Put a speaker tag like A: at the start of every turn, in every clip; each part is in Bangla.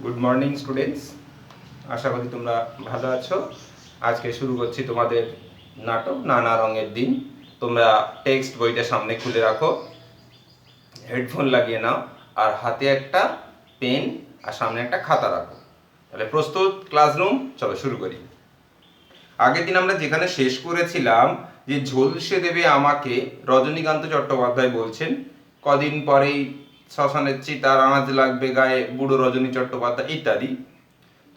A: গুড মর্নিং স্টুডেন্টস, আশা করি তোমরা ভালো আছো। আজকে শুরু করছি তোমাদের নাটক নানা রঙের দিন। তোমরা টেক্সট বইটা সামনে খুলে রাখো, হেডফোন লাগিয়ে নাও, আর হাতে একটা পেন আর সামনে একটা খাতা রাখো। তাহলে প্রস্তুত ক্লাসরুম? চলো শুরু করি। আগের দিন আমরা যেখানে শেষ করেছিলাম যে ঝলসে দেবে আমাকে, রজনীকান্ত চট্টোপাধ্যায় বলছেন, কদিন পরেই শ্মশানের চিতার আঁচ লাগবে গায়ে, বুড়ো রজনী চট্টোপাধ্যায় ইত্যাদি।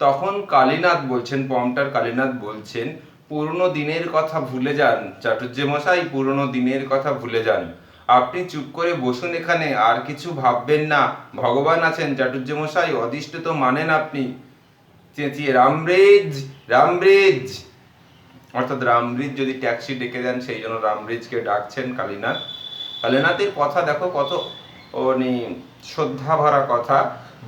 A: তখন কালীনাথ বলছেন, পমটার কালীনাথ বলছেন, পুরনো দিনের কথা ভুলে যান চাটুর্যে মশাই, পুরনো দিনের কথা ভুলে যান। আপনি চুপ করে বসুন এখানে, আর কিছু ভাববেন না। ভগবান আছেন চাটুর্যে মশাই, অদিষ্ট তো মানেন আপনি। চেঁচিয়ে রামব্রিজ রামব্রিজ, অর্থাৎ রামব্রিজ যদি ট্যাক্সি ডেকে দেন সেই জন্য রামব্রিজকে ডাকছেন কালীনাথ। কালীনাথের কথা দেখো কত শ্রদ্ধা ভরা কথা।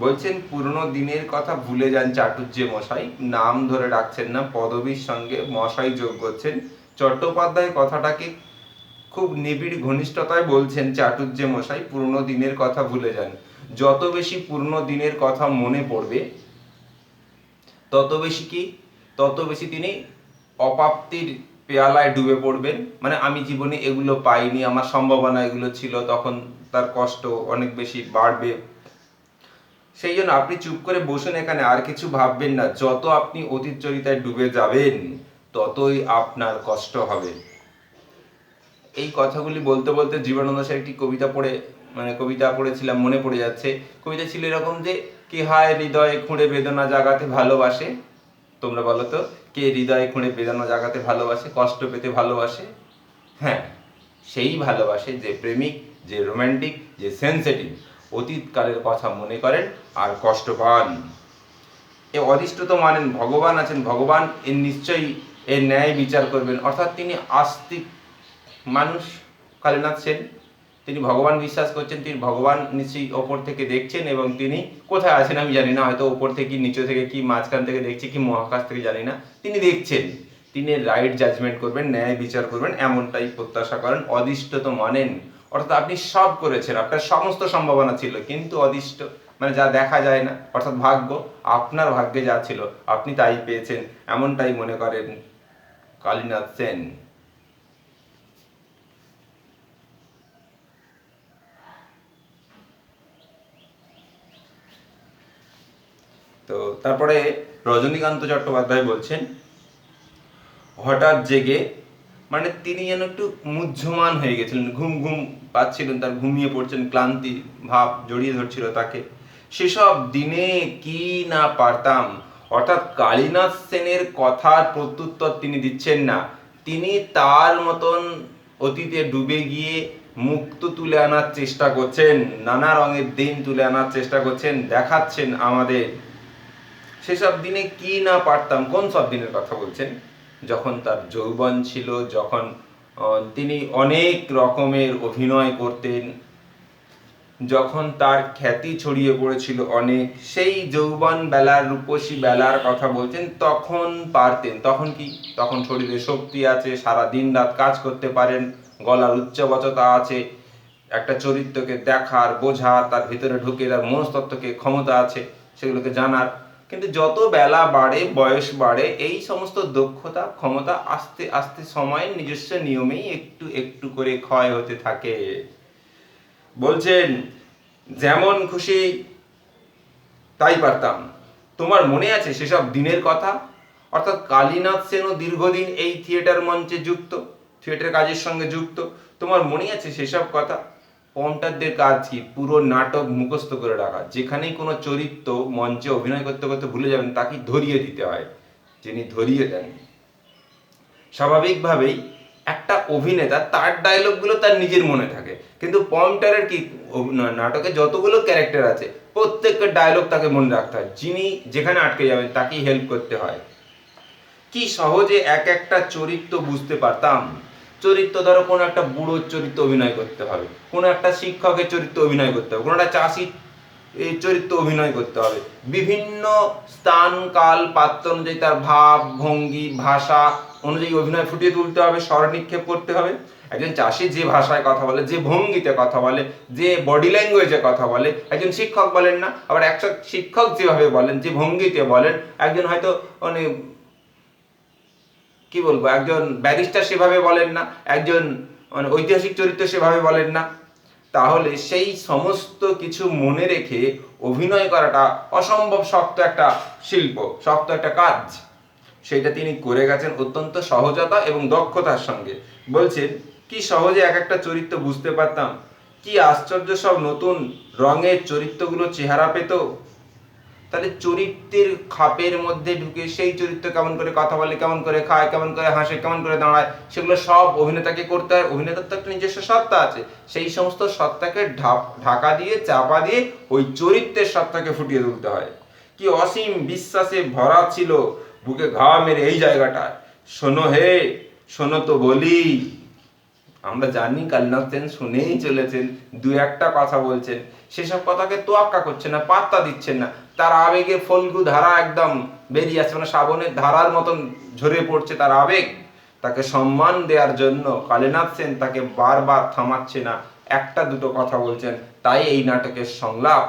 A: বলছেন পুরনো দিনের কথা ভুলে যান চাটুর্যে মশাই, নাম ধরে ডাকছেন না, পদবীর সঙ্গে মশাই যোগ করছেন। চট্টোপাধ্যায় কথাটাকে খুব নিবিড় ঘনিষ্ঠতায় বলছেন, চাটুর্যে মশাই পুরনো দিনের কথা ভুলে যান। যত বেশি পুরনো দিনের কথা মনে পড়বে তত বেশি তিনি অপ্রাপ্তির পেয়ালায় ডুবে পড়বেন। মানে আমি জীবনে এগুলো পাইনি, আমার সম্ভাবনা এগুলো ছিল, তখন তার কষ্ট অনেক বেশি বাড়বে। সেই জন্য আপনি চুপ করে বসুন এখানে, আর কিছু ভাববেন না। যত আপনি অতীত চরিতায় ডুবে যাবেন ততই আপনার কষ্ট হবে। এই কথাগুলি বলতে বলতে জীবনানন্দ স্যার একটি কবিতা পড়েছিলাম, মনে পড়ে যাচ্ছে। কবিতা ছিল এরকম যে, কে হায় হৃদয়ে খুঁড়ে বেদনা জাগাতে ভালোবাসে। তোমরা বলো তো, কে হৃদয়ে খুঁড়ে বেদনা জাগাতে ভালোবাসে, কষ্ট পেতে ভালোবাসে? হ্যাঁ, সেই ভালোবাসে যে প্রেমিক, যে রোম্যান্টিক, যে সেন্সিটিভ, অতীতকালের কথা মনে করেন আর কষ্ট পান। এ অদিষ্ট তো মানেন ভগবান আছেন, ভগবান এর নিশ্চয়ই এর ন্যায় বিচার করবেন। অর্থাৎ তিনি আস্তিক মানুষ কালীনাথ সেন, তিনি ভগবান বিশ্বাস করছেন, তিনি ভগবান নিশ্চয়ই ওপর থেকে দেখছেন, এবং তিনি কোথায় আছেন আমি জানি না, হয়তো ওপর থেকে, নিচে থেকে, কি মাঝখান থেকে দেখছে, কি মহাকাশ থেকে জানি না, তিনি দেখছেন, তিনি রাইট জাজমেন্ট করবেন, ন্যায় বিচার করবেন, এমনটাই প্রত্যাশা করেন। অদিষ্ট তো মানেন অর্থাৎ আপনি সব করেছেন, আপনার সমস্ত সম্ভাবনা ছিল, কিন্তু অদিষ্ট মানে যা দেখা যায় না, অর্থাৎ ভাগ্য, আপনার ভাগ্যে যা ছিল আপনি তাই পেয়েছেন, এমনটাই মনে করেন কালীনাথ সেন। তো তারপরে রজনীকান্ত চট্টোপাধ্যায় বলছেন, হঠাৎ জেগে, মানে তিনি যেন একটু মুহ্যমান হয়ে গেছিলেন, ঘুম ঘুম পাচ্ছিলেন, তার ঘুমিয়ে পড়ছেন, ক্লান্তি ভাব জড়িয়ে ধরছিল তাকে। সেসব দিনে কি না পারতাম। অর্থাৎ কালীনাথ সেনের কথার প্রত্যুত্তর তিনি দিচ্ছেন না, তিনি তার মতন অতীতে ডুবে গিয়ে মুক্ত তুলে আনার চেষ্টা করছেন, নানা রঙের দিন তুলে আনার চেষ্টা করছেন, দেখাচ্ছেন আমাদের সেসব দিনে কি না পারতাম। কোন সব দিনের কথা বলছেন? যখন তার যৌবন ছিল, যখন তিনি অনেক রকমের অভিনয় করতেন, যখন তার খ্যাতি ছড়িয়ে পড়েছিল অনেক, সেই যৌবন বেলার, রূপসী বেলার কথা বলছেন। তখন পারতেন, তখন কি, তখন শরীরে শক্তি আছে, সারা দিন রাত কাজ করতে পারেন, গলার উচ্চবচতা আছে, একটা চরিত্রকে দেখার, বোঝার, তার ভিতরে ঢুকে তার মনস্তত্ত্বকে ক্ষমতা আছে সেগুলোকে জানার। কিন্তু যত বেলা বাড়ে, বয়স বাড়ে, এই সমস্ত দক্ষতা, ক্ষমতা আস্তে আস্তে সময়ের নিজস্ব নিয়মেই একটু একটু করে ক্ষয় হতে থাকে। বলছেন, যেমন খুশি তাই পারতাম। তোমার মনে আছে সেসব দিনের কথা? অর্থাৎ কালীনাথ সেনও দীর্ঘদিন এই থিয়েটার মঞ্চে যুক্ত, থিয়েটার কাজের সঙ্গে যুক্ত। তোমার মনে আছে সেসব কথা? পমটারদের কাজ কি? পুরো নাটক মুখস্থ করে রাখা। যেখানেই কোনো চরিত্র মঞ্চে অভিনয় করতে করতে ভুলে যাবেন, তাকে ধরিয়ে দিতে হয়। যিনি ধরিয়ে দেন, স্বাভাবিকভাবেই একটা অভিনেতা তার ডায়লগগুলো তার নিজের মনে থাকে, কিন্তু পমটারের কি, নাটকে যতগুলো ক্যারেক্টার আছে প্রত্যেকের ডায়লগ তাকে মনে রাখতে হয়। যিনি যেখানে আটকে যাবেন তাকেই হেল্প করতে হয়। কি সহজে এক একটা চরিত্র বুঝতে পারতাম। চরিত্র ধরো কোনো একটা বুড়োর চরিত্র অভিনয় করতে হবে, কোনো একটা শিক্ষকের চরিত্র অভিনয় করতে হবে, কোনো একটা চাষির এই চরিত্র অভিনয় করতে হবে। বিভিন্ন স্থান, কাল, পাত্র অনুযায়ী তার ভাব, ভঙ্গি, ভাষা অনুযায়ী অভিনয় ফুটিয়ে তুলতে হবে, স্বর নিক্ষেপ করতে হবে। একজন চাষি যে ভাষায় কথা বলে, যে ভঙ্গিতে কথা বলে, যে বডি ল্যাঙ্গুয়েজে কথা বলে, একজন শিক্ষক বলেন না। আবার একজন শিক্ষক যেভাবে বলেন, যে ভঙ্গিতে বলেন, একজন হয়তো মানে কি বলবো, একজন ব্যারিস্টার সেভাবে বলেন না, একজন মানে ঐতিহাসিক চরিত্র সেভাবে বলেন না। তাহলে সেই সমস্ত কিছু মনে রেখে অভিনয় করাটা অসম্ভব শক্ত একটা শিল্প, শক্ত একটা কাজ। সেটা তিনি করে গেছেন অত্যন্ত সহজতা এবং দক্ষতার সঙ্গে। বলছেন কি সহজে এক একটা চরিত্র বুঝতে পারতাম, কি আশ্চর্য সব নতুন রঙের চরিত্রগুলো চেহারা পেত। তাহলে চরিত্রের খাপের মধ্যে ঢুকে সেই চরিত্র কেমন করে কথা বলে, কেমন করে খায়, কেমন করে হাসে, কেমন করে দাঁড়ায়, সেগুলো সব অভিনেতাকে করতে হয়। অভিনেতার তো একটা নিজস্ব সত্তা আছে, সেই সমস্ত সত্তাকে ঢাকা দিয়ে, চাপা দিয়ে ওই চরিত্রের সত্তাকে ফুটিয়ে তুলতে হয়। কি অসীম বিশ্বাসে ভরা ছিল বুকে ঘা মেরে এই জায়গাটায়, শোনো হে, শোনো তো বলি। আমরা জানি কালীনাথ সেন শুনেই চলেছেন, দু একটা কথা বলছেন, সেসব কথাকে তোয়াক্কা করছেন না, পাত্তা দিচ্ছেন না। তার আবেগে ফল্গু ধারা একদম বেরিয়ে আসছে, মানে শ্রাবণের ধারার মতন ঝরে পড়ছে তার আবেগ। তাকে সম্মান দেওয়ার জন্য কালীনাথ সেন তাকে বারবার থামাচ্ছে না, একটা দুটো কথা বলছেন। তাই এই নাটকের সংলাপ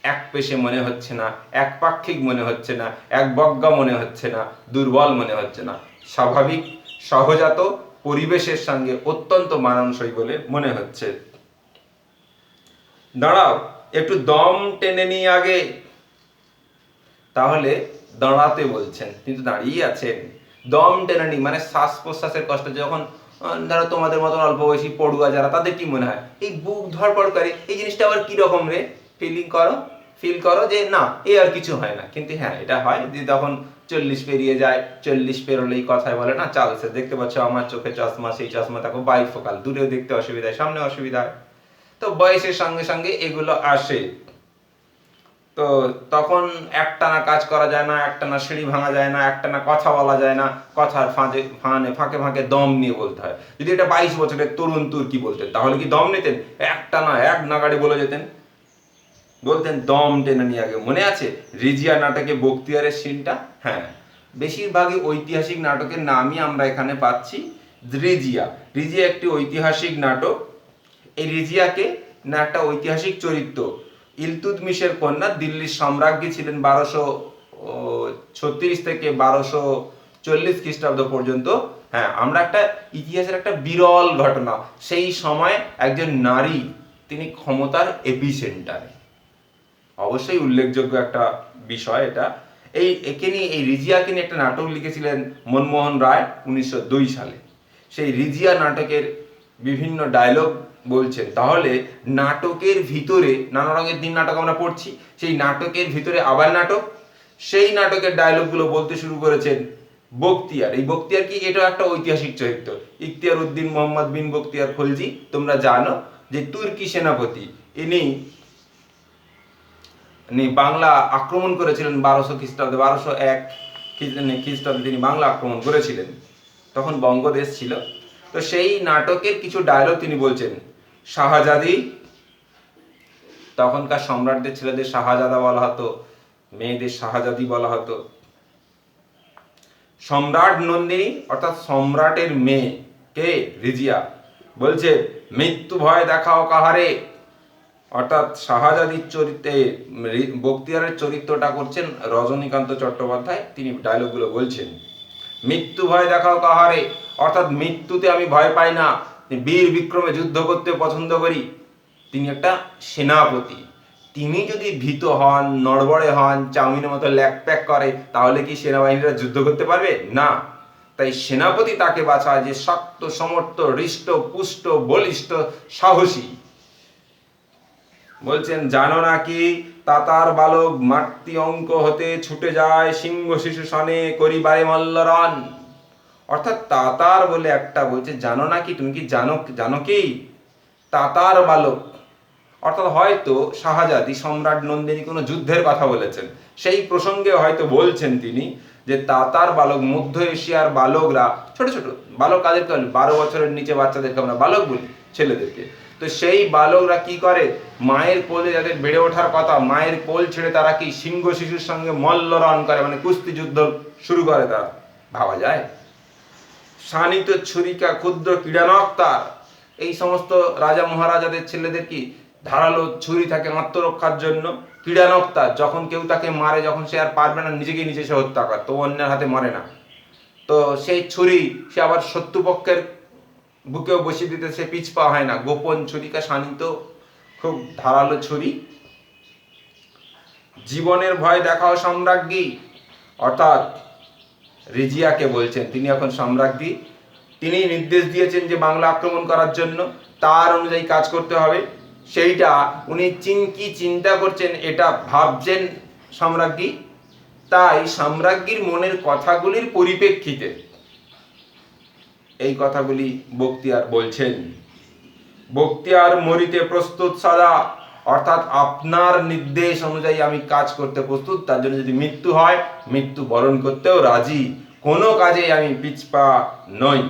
A: এক পেশে মনে হচ্ছে না, একপাক্ষিক মনে হচ্ছে না, একবজ্ঞা মনে হচ্ছে না, দুর্বল মনে হচ্ছে না। স্বাভাবিক, সহজাত পরিবেশের সঙ্গে অত্যন্ত মানানসই বলে মনে হচ্ছে। দাঁড়াও, একটু দম টেনে নিই আগে। তাহলে দাঁড়াতে বলছেন, কিন্তু দাঁড়িয়ে আছেন। দম টেনে নি মানে শ্বাস প্রশ্বাসের কষ্ট। যখন ধরো তোমাদের মতন অল্প বয়সী পড়ুয়া যারা, তাদের কি মনে হয় এই বুক ধড়ফড় করে, এই জিনিসটা আবার কি রকম রে, ফিল করো যে না এ আর কিছু হয় না। কিন্তু হ্যাঁ, এটা হয় যে তখন 40 পেরিয়ে যায়, 40 পেরোলেই কথায় বলে না চালছে, দেখতে পাচ্ছ আমার চোখে চশমা, সেই চশমা দেখো বাইফোকাল, দূরেও দেখতে অসুবিধা হয়, সামনে অসুবিধা হয়। তো বয়সের সঙ্গে সঙ্গে এগুলো আসে। তো তখন একটানা কাজ করা যায় না, একটানা সিঁড়ি ভাঙা যায় না, একটানা কথা বলা যায় না, কথার ফাঁকে ফাঁকে দম নিয়ে বলতে হয়। যদি এটা 22 বছরের তরুণ তুর্কি বলতেন, তাহলে কি দম নিতেন? একটানা এক নাগাড়ে বলে যেতেন, বলতেন দম টেনে নিয়ে আগে। মনে আছে রিজিয়া নাটকে বক্তিয়ারের সিনটা? হ্যাঁ, বেশিরভাগই ঐতিহাসিক নাটকের নামই আমরা এখানে পাচ্ছি। রিজিয়া, রিজিয়া একটি ঐতিহাসিক নাটক। এই রিজিয়াকে না একটা ঐতিহাসিক চরিত্র, ইলতুৎমিশের কন্যা, দিল্লির সম্রাজ্ঞী ছিলেন 1236 থেকে 1240 খ্রিস্টাব্দ পর্যন্ত। হ্যাঁ, আমরা একটা ইতিহাসের একটা বিরল ঘটনা, সেই সময় একজন নারী, তিনি ক্ষমতার এপিসেন্টারে, অবশ্যই উল্লেখযোগ্য একটা বিষয় এটা। একে নিয়ে, এই রিজিয়াকে নিয়ে একটা নাটক লিখেছিলেন মনমোহন রায় 1902 সালে। সেই রিজিয়া নাটকের বিভিন্ন ডায়লগ বলছেন। তাহলে নাটকের ভিতরে, নানা রঙের দিন নাটক আমরা পড়ছি, সেই নাটকের ভিতরে আবার নাটক, সেই নাটকের ডায়লগগুলো বলতে শুরু করেছেন বক্তিয়ার। এই বক্তিয়ার কি? এটা একটা ঐতিহাসিক চরিত্র, ইখতিয়ার উদ্দিন মোহাম্মদ বিন বক্তিয়ার খলজি। তোমরা জানো যে তুর্কি সেনাপতি, ইনি বাংলা আক্রমণ করেছিলেন 1200 খ্রিস্টাব্দে, 1201 খ্রিস্টাব্দে তিনি বাংলা আক্রমণ করেছিলেন। তখন বঙ্গদেশ ছিল। তো সেই নাটকের কিছু ডায়লগ তিনি বলছেন। শাহজাদি, তখনকার সম্রাটদের ছেলেদের শাহজাদা বলা হতো, মেয়েদের শাহজাদি বলা হতো। সম্রাট নন্দিনী অর্থাৎ সম্রাটের মেয়ে কে? রিজিয়া। বলছে মৃত্যু ভয় দেখাও কাহারে, অর্থাৎ শাহজাদির চরিত্রে বক্তিয়ারের চরিত্রটা করছেন রজনীকান্ত চট্টোপাধ্যায়। তিনি ডায়লগগুলো বলছেন, মৃত্যু ভয় দেখাও কাহারে, অর্থাৎ মৃত্যুতে আমি ভয় পাই না, বীর বিক্রমে যুদ্ধ করতে পছন্দ করি। তিনি একটা সেনাপতি, তিনি যদি ভীত হন, নড়বড়ে হন, চাউমিনের মতো ল্যাকপ্যাক করে, তাহলে কি সেনাবাহিনীরা যুদ্ধ করতে পারবে? না। তাই সেনাপতি তাকে বাঁচায় যে শক্ত, সমর্থ, হৃষ্ট, পুষ্ট, বলিষ্ঠ, সাহসী। বলছেন জানো নাকি তাতার বালক মাতৃ অঙ্ক হতে ছুটে যায় সিংহ শিশু সনে করিবারে মল্লরণ। অর্থাৎ তাতার বলে একটা বলছে, জানো নাকি, তুমি কি জানো কি তাতার বালক, অর্থাৎ হয়তো শাহজাদি সম্রাট নন্দিনী কোনো যুদ্ধের কথা বলেছেন, সেই প্রসঙ্গে হয়তো বলছেন তিনি যে তাতার বালক, মধ্য এশিয়ার বালকরা, ছোট ছোট বালক, কাদেরকে 12 বছরের নিচে বাচ্চাদেরকে আমরা বালক বলি, ছেলেদেরকে। তো সেই বালকরা কি করে, মায়ের কোলে যাদের বেড়ে ওঠার কথা, মায়ের কোল ছেড়ে তারা কি সিংহ শিশুর সঙ্গে মল্লরণ করে, মানে কুস্তি যুদ্ধ শুরু করে। তারা ভাবা যায়? শানিত ছুরিকা ক্ষুদ্র ক্রীড়ানক এই সমস্ত রাজা মহারাজাদের ছেলেদের কি ধারালো ছুরি থাকে আত্মরক্ষার জন্য। ক্রীড়ানক যখন কেউ তাকে মারে, যখন সে আর পারবে না নিজেকে নিজে সে হত্যা করে, তো অন্যের হাতে মরে না, তো সেই ছুরি সে আবার শত্রুপক্ষের বুকেও বসিয়ে দিতে সে পিছপা হয় না। গোপন ছুরিকা শানিত খুব ধারালো ছুরি। জীবনের ভয় দেখাও সম্রাজ্ঞী, অর্থাৎ রিজিয়াকে বলছেন, তিনি এখন সম্রাজ্ঞী, তিনি নির্দেশ দিয়েছেন যে বাংলা আক্রমণ করার জন্য, তার অনুযায়ী কাজ করতে হবে। সেইটা উনি কি চিন্তা করছেন এটা ভাবছেন সম্রাজ্ঞী। তাই সম্রাজ্ঞীর মনের কথাগুলির পরিপ্রেক্ষিতে এই কথাগুলি বখতিয়ার বলছেন। বখতিয়ার মরিতে প্রস্তুত সদা, অর্থাৎ আপনার নির্দেশ অনুযায়ী আমি কাজ করতে প্রস্তুত, তার জন্য যদি মৃত্যু হয় মৃত্যু বরণ করতেও রাজি, কোনো কাজে আমি পিছপা নই।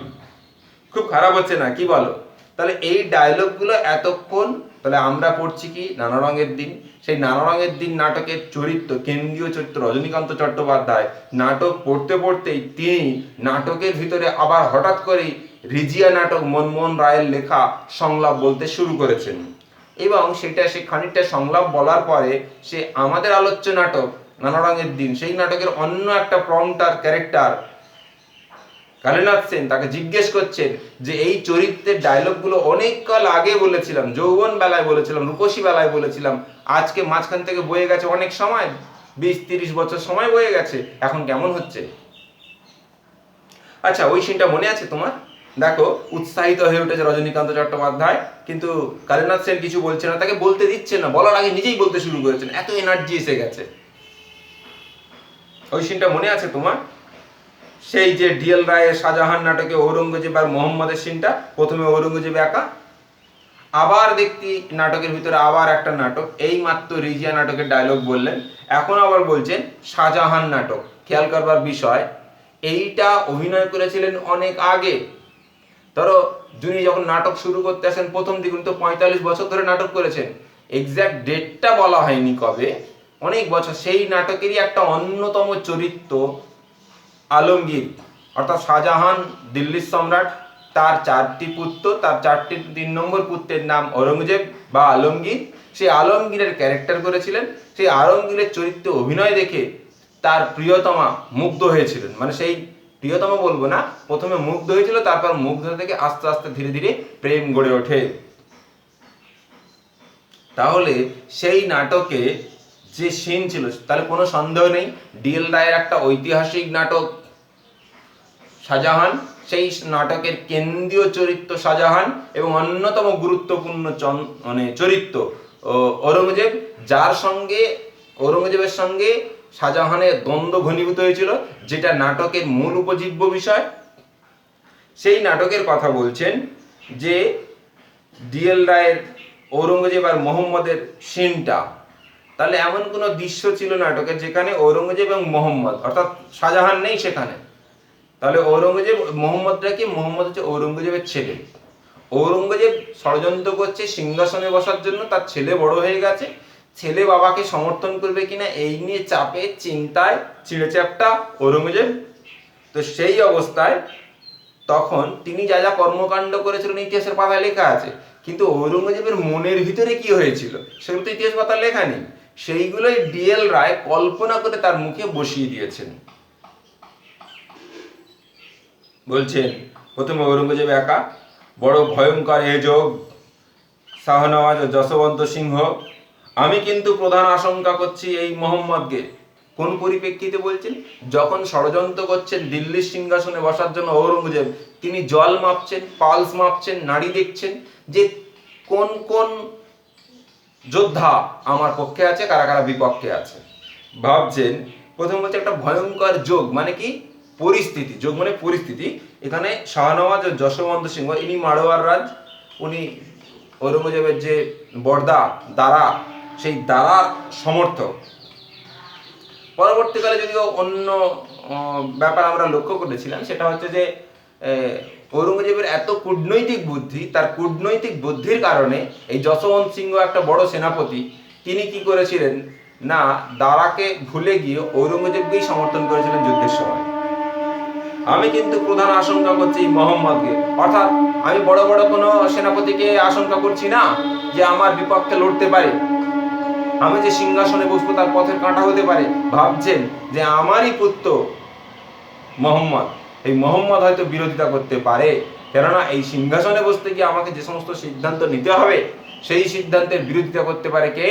A: খুব খারাপ হচ্ছে না, কি বলো? তাহলে এই ডায়লগগুলো এতক্ষণ তাহলে আমরা পড়ছি কি নানা রঙের দিন। সেই নানা রঙের দিন নাটকের চরিত্র, কেন্দ্রীয় চরিত্র রজনীকান্ত চট্টোপাধ্যায় নাটক পড়তে পড়তেই তিনি নাটকের ভিতরে আবার হঠাৎ করেই রিজিয়া নাটক মনমোহন রায়ের লেখা সংলাপ বলতে শুরু করেছেন, এবং সেটা সে খানিকটা সংলাপ বলার পরে সে আমাদের আলোচ্য নাটক নানা রঙের দিন, সেই নাটকের অন্য একটা প্রম্পটার ক্যারেক্টার কালীনাথ সেন তাকে জিজ্ঞেস করছেন যে এই চরিত্রের ডায়লগগুলো অনেক কাল আগে বলেছিলাম, যৌবন বেলায় বলেছিলাম, রূপসী বেলায় বলেছিলাম, আজকে মাঝখান থেকে বয়ে গেছে অনেক সময়, 20-30 বছর সময় বয়ে গেছে, এখন কেমন হচ্ছে? আচ্ছা, ওই সিনটা মনে আছে তোমার? দেখো, উৎসাহিত হয়ে উঠেছে রজনীকান্ত চট্টোপাধ্যায়, কিন্তু কালীনাথ সেন কিছু বলছে না, তাকে বলতে দিচ্ছে না, বলার আগে নিজেই বলতে শুরু করেছেন, এত এনার্জি এসে গেছে। ওই সিনটা মনে আছে তোমার? সেই যে ডিএল রায়ের শাহজাহান নাটকে ঔরঙ্গজেব আর মোহাম্মদের সিনটা, প্রথমে ঔরঙ্গজেব একা, আবার দেখতি নাটকের ভিতরে আবার একটা নাটক, এই মাত্র রিজিয়া নাটকের ডায়লগ বললেন, এখন আবার বলছেন শাহজাহান নাটক। খেয়াল করবার বিষয়, এইটা অভিনয় করেছিলেন অনেক আগে। ধরো যিনি যখন নাটক শুরু করতে আসেন প্রথম দিকে, তো 45 বছর ধরে নাটক করেছেন, এক্সাক্ট ডেটটা বলা হয়নি কবে, অনেক বছর। সেই নাটকেরই একটা অন্যতম চরিত্র আলমগীর, অর্থাৎ শাহজাহান দিল্লির সম্রাট, তার 4টি পুত্র, তার 3 নম্বর পুত্রের নাম ঔরঙ্গজেব বা আলমগীর। সেই আলমগীরের ক্যারেক্টার করেছিলেন। সেই আলমগীরের চরিত্রে অভিনয় দেখে তার প্রিয়তমা মুগ্ধ হয়েছিলেন, মানে সেই প্রিয়তমা বলবো না, প্রথমে মুগ্ধ হয়েছিল, তারপর মুগ্ধ থেকে আস্তে আস্তে ধীরে ধীরে প্রেম গড়ে ওঠে। তাহলে সেই নাটকে যে সিন ছিল, তাহলে কোনো সন্দেহ নেই ডিএল রায়ের একটা ঐতিহাসিক নাটক শাহজাহান, সেই নাটকের কেন্দ্রীয় চরিত্র শাহজাহান এবং অন্যতম গুরুত্বপূর্ণ চরিত্র ঔরঙ্গজেব, যার সঙ্গে ঔরঙ্গজেবের সঙ্গে শাহজাহানের দ্বন্দ্ব ঘনীভূত হয়েছিল, যেটা নাটকের মূল উপজীব্য বিষয়। সেই নাটকের কথা বলছেন যে ডিএল রায়ের ঔরঙ্গজেব আর মোহাম্মদের সিনটা, তাহলে এমন কোনো দৃশ্য ছিল নাটকের যেখানে ঔরঙ্গজেব এবং মোহাম্মদ, অর্থাৎ শাহজাহান নেই সেখানে। তাহলে ঔরঙ্গজেব, মোহাম্মদটা কি? মোহাম্মদ হচ্ছে ঔরঙ্গজেবের ছেলে। ঔরঙ্গজেব ষড়যন্ত্র করছে সিংহাসনে বসার জন্য, তার ছেলে বড় হয়ে গেছে, ছেলে বাবাকে সমর্থন করবে কিনা এই নিয়ে চাপে চিন্তায় চিড়েচ্যাপটা ঔরঙ্গজেব। তো সেই অবস্থায় তখন তিনি যা যা কর্মকাণ্ড করেছিলেন ইতিহাসের পাতায় লেখা আছে, কিন্তু ঔরঙ্গজেবের মনের ভিতরে কি হয়েছিল সেগুলো তো ইতিহাস পাতায় লেখা নেই। সেইগুলোই ডিএল রায় কল্পনা করে তার মুখে বসিয়ে দিয়েছেন। বলছেন প্রথমে ঔরঙ্গজেব একা, বড় ভয়ঙ্কর এ যোগ শাহনওয়াজ ও যশবন্ত সিংহ। আমি কিন্তু প্রধান আশঙ্কা করছি এই মোহাম্মদকে। কোন পরিপ্রেক্ষিতে বলছেন? যখন ষড়যন্ত্র করছেন দিল্লির সিংহাসনে বসার জন্য ঔরঙ্গজেব, তিনি জল মাপছেন, পালস মাপছেন, নাড়ি দেখছেন যে কোন কোন যোদ্ধা আমার পক্ষে আছে, কারা কারা বিপক্ষে আছে। ভাবছেন, প্রথম বলছে একটা ভয়ঙ্কর যোগ, মানে কি? পরিস্থিতি। যোগ মানে পরিস্থিতি। এখানে শাহনওয়াজ ও যশবন্ত সিংহ, ইনি মারোয়ার রাজ, উনি ঔরঙ্গজেবের যে বর্দা দ্বারা, সেই দ্বারার সমর্থক। পরবর্তীকালে যদিও অন্য ব্যাপার আমরা লক্ষ্য করেছিলাম, সেটা হচ্ছে যে ঔরঙ্গজেবের এত কূটনৈতিক বুদ্ধি, তার কূটনৈতিক বুদ্ধির কারণে এই যশবন্ত সিংহ একটা বড় সেনাপতি, তিনি কি করেছিলেন না, দারাকে ভুলে গিয়ে ঔরঙ্গজেবকেই সমর্থন করেছিলেন যুদ্ধের সময়। আমি কিন্তু প্রধান আশঙ্কা করছি মোহাম্মদকে, অর্থাৎ আমি বড় বড় কোনো সেনাপতিকে আশঙ্কা করছি না যে আমার বিপক্ষে লড়তে পারে, আমি যে সিংহাসনে বসবো তার পথের কাঁটা হতে পারে। ভাবছেন যে আমারই পুত্র মোহাম্মদ, এই মোহাম্মদ হয়তো বিরোধিতা করতে পারে, কেননা এই সিংহাসনে বসতে গিয়ে আমাকে যে সমস্ত সিদ্ধান্ত নিতে হবে সেই সিদ্ধান্তের বিরোধিতা করতে পারে কে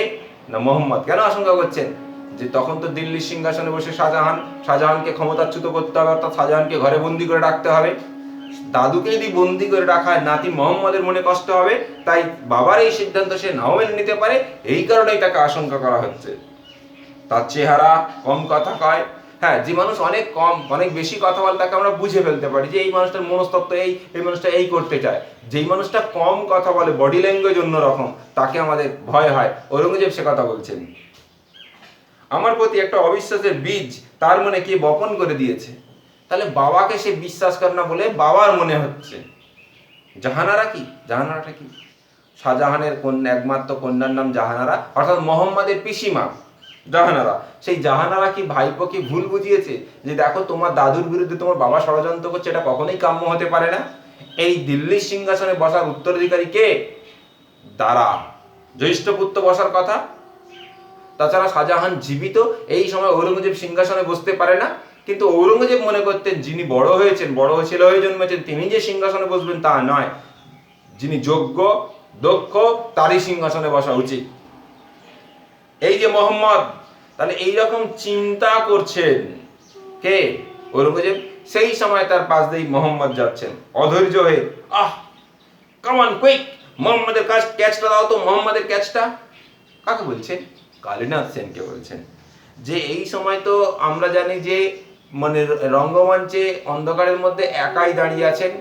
A: না মোহাম্মদ। কেন আশঙ্কা করছেন? যে তখন তো দিল্লির সিংহাসনে বসে শাহজাহানকে ক্ষমতাচ্যুত করতে হবে, অর্থাৎ শাহজাহানকে ঘরে বন্দি করে রাখতে হবে। দাদুকে যদি বন্দি করে রাখা হয় নাতি মোহাম্মদের মনে কষ্ট হবে, তাই বাবার এই সিদ্ধান্ত সে নাও মেনে নিতে পারে, এই কারণেই তাকে আশঙ্কা করা হচ্ছে। তার চেহারা, কম কথা কয়, হ্যাঁ যে মানুষ অনেক বেশি কথা বলে তাকে আমরা বুঝে ফেলতে পারি যে এই মানুষটার মনস্তত্ত্ব এই মানুষটা এই করতে চায়। যেই মানুষটা কম কথা বলে, বডি ল্যাঙ্গুয়েজ অন্যরকম, তাকে আমাদের ভয় হয়। ঔরঙ্গজেব সে কথা বলছেন, আমার প্রতি একটা অবিশ্বাসের বীজ তার মনে কে বপন করে দিয়েছে। তাহলে বাবাকে সে বিশ্বাস করে না বলে বাবার মনে হচ্ছে। জাহানারা কি? জাহানারাটা কি? শাহজাহানের একমাত্র কন্যার নাম জাহানারা, অর্থাৎ মোহাম্মদের পিসিমা জাহানারা। সেই জাহানারা কি ভাইপোকে ভুল বুঝিয়েছে যে দেখো তোমার দাদুর বিরুদ্ধে তোমার বাবা ষড়যন্ত্র করছে, এটা কখনোই কাম্য হতে পারে না। এই দিল্লির সিংহাসনে বসার উত্তরাধিকারী কে? দারা, জ্যৈষ্ঠ পুত্র বসার কথা। তাছাড়া শাহজাহান জীবিত, এই সময় ঔরঙ্গজেব সিংহাসনে বসতে পারে না। কিন্তু ঔরঙ্গজেব মনে করতেন যিনি বড় হয়েছেন, বড় ছেলে হয়ে জন্মেছেন, তিনি যে সিংহাসনে বসবেন তা নয়, যিনি যোগ্য দক্ষ তারই সিংহাসনে বসা উচিত। এই যে মোহাম্মদ, তাহলে এইরকম চিন্তা করছেন কে? ঔরঙ্গজেব। সেই সময় তার পাশ দিয়ে মোহাম্মদ যাচ্ছেন অধৈর্য হয়ে, কাম অন কুইক, মোহাম্মদের ক্যাচটা দাও তো, মোহাম্মদের ক্যাচটা। কাকে বলছেন? কালীনাথ সেনকে বলছেন। যে এই সময় তো আমরা জানি যে মানে রঙ্গমঞ্চে অন্ধকারের মধ্যে একাই দাঁড়িয়ে আছেন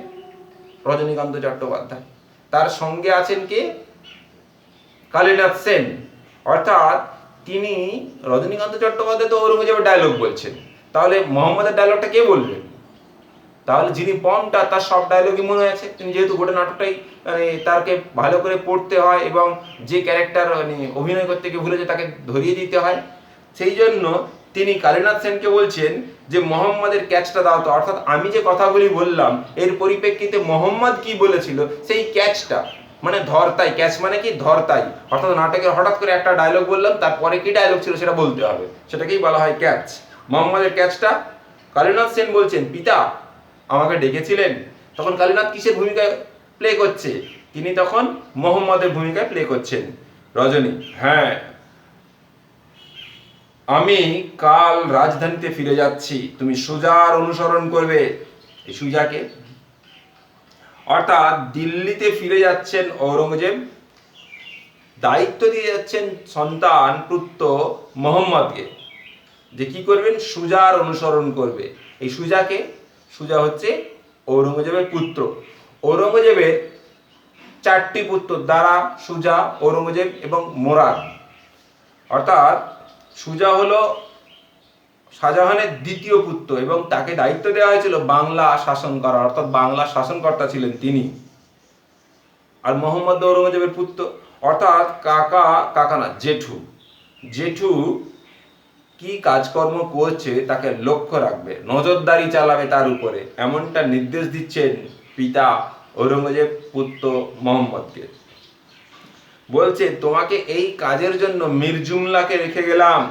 A: রজনীকান্ত চট্টোপাধ্যায়, তার সঙ্গে আছেন কে? কালীনাথ সেন। অর্থাৎ তিনি, রজনীকান্ত চট্টোপাধ্যায় তো ঔরঙ্গজেবের ডায়লগ বলছেন, তাহলে মোহাম্মদের ডায়লগটা কে বলবেন? তাহলে যিনি পমটা, তার সব ডায়লগই মনে আছে। তিনি যেহেতু গোটা নাটকটাই তাকে ভালো করে পড়তে হয় এবং যে ক্যারেক্টার অভিনয় করতে গিয়ে ভুলে যায় তাকে ধরিয়ে দিতে হয়, সেই জন্য তিনি কালীনাথ সেনকে বলছেন যে মোহাম্মদের ক্যাচটা দাও তো। অর্থাৎ আমি যে কথাগুলি বললাম এর পরিপ্রেক্ষিতে মোহাম্মদ কি বলেছিল সেই ক্যাচটা, মানে ধরতাই। ক্যাচ মানে কি? ধরতাই। অর্থাৎ নাটকের হঠাৎ করে একটা ডায়লগ বললাম, তারপরে কি ডায়লগ ছিল সেটা বলতে হবে, সেটাকেই বলা হয় ক্যাচ। মোহাম্মদের ক্যাচটা কালীনাথ সেন বলছেন, পিতা আমাকে ডেকেছিলেন। তখন কালীনাথ কিসের ভূমিকায় প্লে করছে? তিনি তখন মোহাম্মদের ভূমিকায় প্লে করছেন। রজনী, হ্যাঁ আমি কাল রাজধানীতে ফিরে যাচ্ছি, তুমি সুজার অনুসরণ করবে। এই সুজাকে, অর্থাৎ দিল্লিতে ফিরে যাচ্ছেন ঔরঙ্গজেব, দায়িত্ব দিয়ে যাচ্ছেন সন্তান পুত্র মোহাম্মদকে যে কি করবেন? সুজার অনুসরণ করবে। এই সুজাকে, সুজা হচ্ছে ঔরঙ্গজেবের পুত্র। ঔরঙ্গজেবের 4টি পুত্র, দারা, সুজা, ঔরঙ্গজেব এবং মোরাদ। অর্থাৎ সুজা হলো শাহজাহানের দ্বিতীয় পুত্র এবং তাকে দায়িত্ব দেওয়া হয়েছিল বাংলা শাসন করা, অর্থাৎ বাংলা শাসনকর্তা ছিলেন তিনি। আর মোহাম্মদ ঔরঙ্গজেবের পুত্র, অর্থাৎ কাকা না, জেঠু কি কাজকর্ম করছে তাকে লক্ষ্য রাখবে, নজরদারি চালাবে তার উপরে, এমনটা নির্দেশ দিচ্ছেন পিতা ঔরঙ্গজেব পুত্র মোহাম্মদকে। বলছে তোমাকে এই কাজের জন্য মিরজুমলাকে রেখে গেলাম।